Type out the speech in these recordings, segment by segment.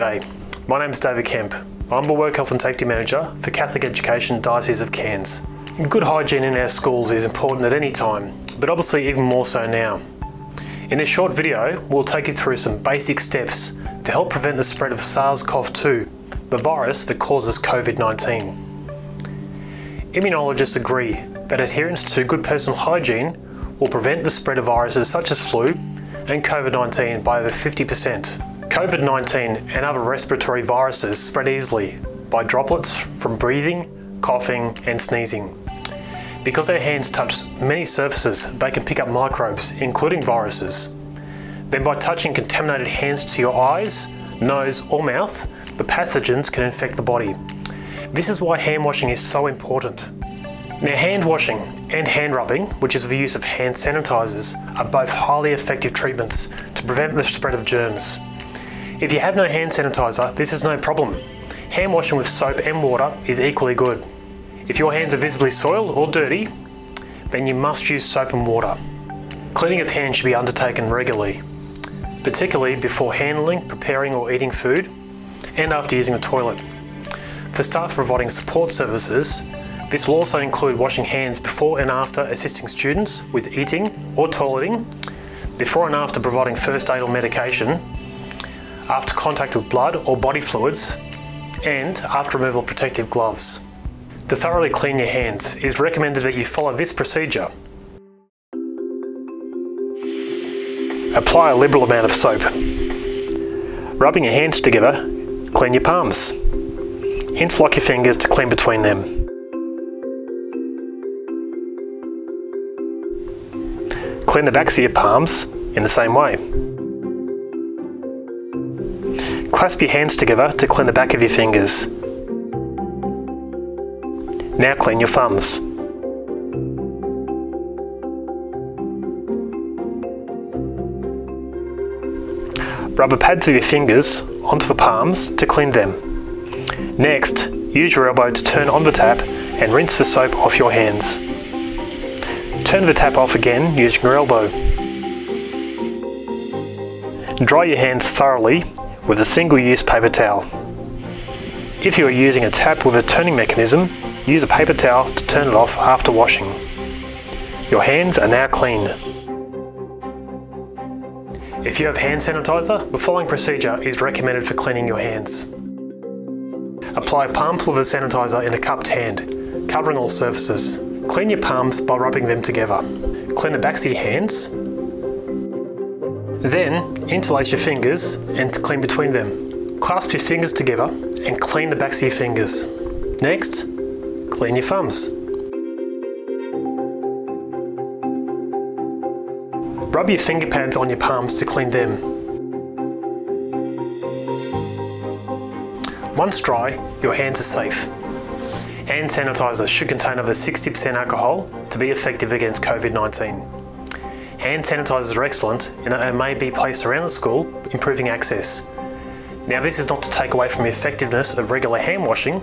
G'day, my name is David Kemp. I'm the Work Health and Safety Manager for Catholic Education Diocese of Cairns. Good hygiene in our schools is important at any time, but obviously even more so now. In this short video, we'll take you through some basic steps to help prevent the spread of SARS-CoV-2, the virus that causes COVID-19. Immunologists agree that adherence to good personal hygiene will prevent the spread of viruses such as flu and COVID-19 by over 50%. COVID-19 and other respiratory viruses spread easily by droplets from breathing, coughing and sneezing. Because our hands touch many surfaces, they can pick up microbes, including viruses. Then by touching contaminated hands to your eyes, nose or mouth, the pathogens can infect the body. This is why hand washing is so important. Now, hand washing and hand rubbing, which is the use of hand sanitizers, are both highly effective treatments to prevent the spread of germs. If you have no hand sanitizer, this is no problem. Hand washing with soap and water is equally good. If your hands are visibly soiled or dirty, then you must use soap and water. Cleaning of hands should be undertaken regularly, particularly before handling, preparing or eating food, and after using the toilet. For staff providing support services, this will also include washing hands before and after assisting students with eating or toileting, before and after providing first aid or medication, after contact with blood or body fluids, and after removal of protective gloves. To thoroughly clean your hands, it is recommended that you follow this procedure. Apply a liberal amount of soap. Rubbing your hands together, clean your palms. Interlock your fingers to clean between them. Clean the backs of your palms in the same way. Clasp your hands together to clean the back of your fingers. Now clean your thumbs. Rub the pads of your fingers onto the palms to clean them. Next, use your elbow to turn on the tap and rinse the soap off your hands. Turn the tap off again using your elbow. Dry your hands thoroughly with a single-use paper towel. If you are using a tap with a turning mechanism, use a paper towel to turn it off after washing. Your hands are now clean. If you have hand sanitizer, the following procedure is recommended for cleaning your hands. Apply a palmful of the sanitizer in a cupped hand, covering all surfaces. Clean your palms by rubbing them together. Clean the backs of your hands. Then, interlace your fingers and clean between them. Clasp your fingers together and clean the backs of your fingers. Next, clean your thumbs. Rub your finger pads on your palms to clean them. Once dry, your hands are safe. Hand sanitizer should contain over 60% alcohol to be effective against COVID-19. Hand sanitizers are excellent and may be placed around the school, improving access. Now, this is not to take away from the effectiveness of regular hand washing,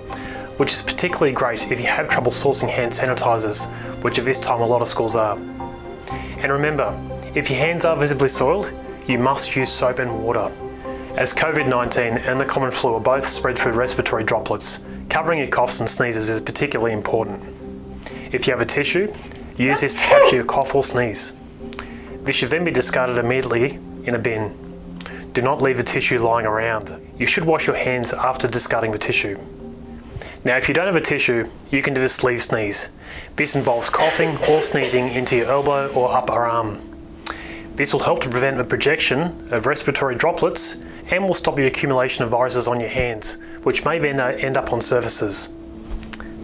which is particularly great if you have trouble sourcing hand sanitizers, which at this time a lot of schools are. And remember, if your hands are visibly soiled, you must use soap and water, as COVID-19 and the common flu are both spread through respiratory droplets. Covering your coughs and sneezes is particularly important. If you have a tissue, use this to capture your cough or sneeze. This should then be discarded immediately in a bin. Do not leave the tissue lying around. You should wash your hands after discarding the tissue. Now, if you don't have a tissue, you can do a sleeve sneeze. This involves coughing or sneezing into your elbow or upper arm. This will help to prevent the projection of respiratory droplets and will stop the accumulation of viruses on your hands, which may then end up on surfaces.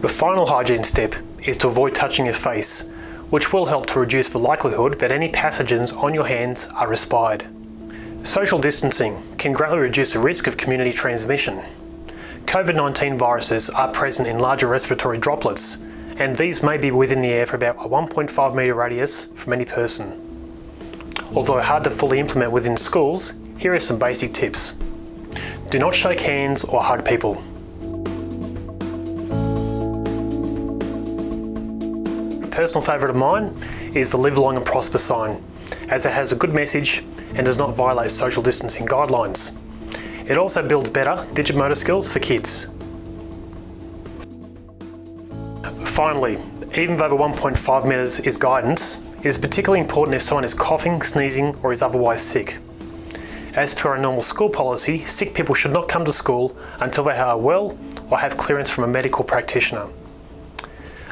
The final hygiene step is to avoid touching your face, which will help to reduce the likelihood that any pathogens on your hands are respired. Social distancing can greatly reduce the risk of community transmission. COVID-19 viruses are present in larger respiratory droplets, and these may be within the air for about a 1.5 metre radius from any person. Although hard to fully implement within schools, here are some basic tips. Do not shake hands or hug people. A personal favourite of mine is the Live Long and Prosper sign, as it has a good message and does not violate social distancing guidelines. It also builds better digit motor skills for kids. Finally, even though the 1.5 metres is guidance, it is particularly important if someone is coughing, sneezing, or is otherwise sick. As per our normal school policy, sick people should not come to school until they are well or have clearance from a medical practitioner.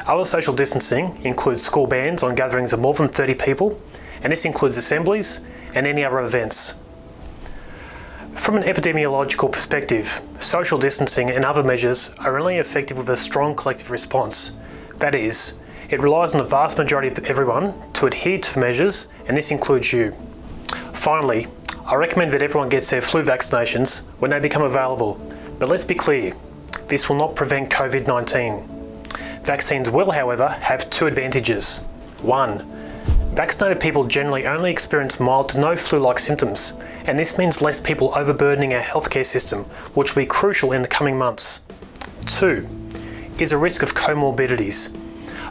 Other social distancing includes school bans on gatherings of more than 30 people, and this includes assemblies and any other events. From an epidemiological perspective, social distancing and other measures are only effective with a strong collective response. That is, it relies on the vast majority of everyone to adhere to measures, and this includes you. Finally, I recommend that everyone gets their flu vaccinations when they become available, but let's be clear, this will not prevent COVID-19. Vaccines will, however, have two advantages. 1. Vaccinated people generally only experience mild to no flu-like symptoms, and this means less people overburdening our healthcare system, which will be crucial in the coming months. 2. Is a risk of comorbidities.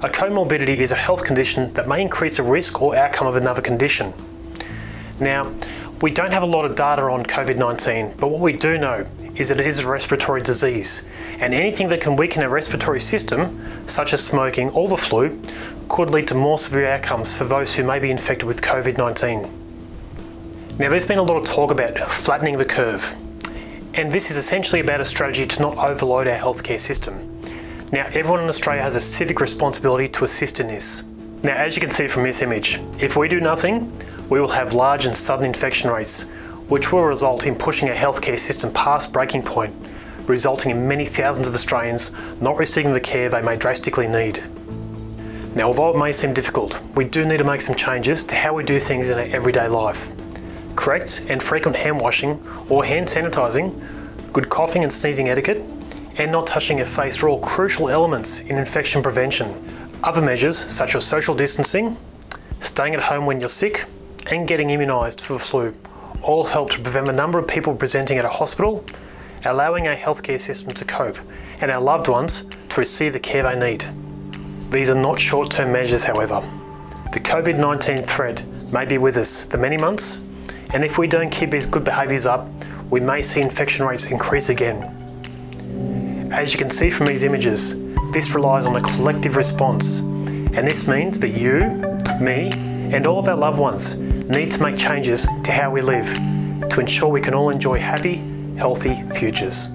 A comorbidity is a health condition that may increase the risk or outcome of another condition. Now, we don't have a lot of data on COVID-19, but what we do know is that it is a respiratory disease, and anything that can weaken our respiratory system, such as smoking or the flu, could lead to more severe outcomes for those who may be infected with COVID-19. Now, there's been a lot of talk about flattening the curve, and this is essentially about a strategy to not overload our healthcare system. Now, everyone in Australia has a civic responsibility to assist in this. Now, as you can see from this image, if we do nothing, we will have large and sudden infection rates, which will result in pushing our healthcare system past breaking point, resulting in many thousands of Australians not receiving the care they may drastically need. Now, although it may seem difficult, we do need to make some changes to how we do things in our everyday life. Correct and frequent hand washing or hand sanitising, good coughing and sneezing etiquette, and not touching your face are all crucial elements in infection prevention. Other measures, such as social distancing, staying at home when you're sick, and getting immunised for the flu, all help to prevent the number of people presenting at a hospital, allowing our healthcare system to cope, and our loved ones to receive the care they need. These are not short-term measures, however. The COVID-19 threat may be with us for many months, and if we don't keep these good behaviours up, we may see infection rates increase again. As you can see from these images, this relies on a collective response, and this means that you, me, and all of our loved ones need to make changes to how we live to ensure we can all enjoy happy, healthy futures.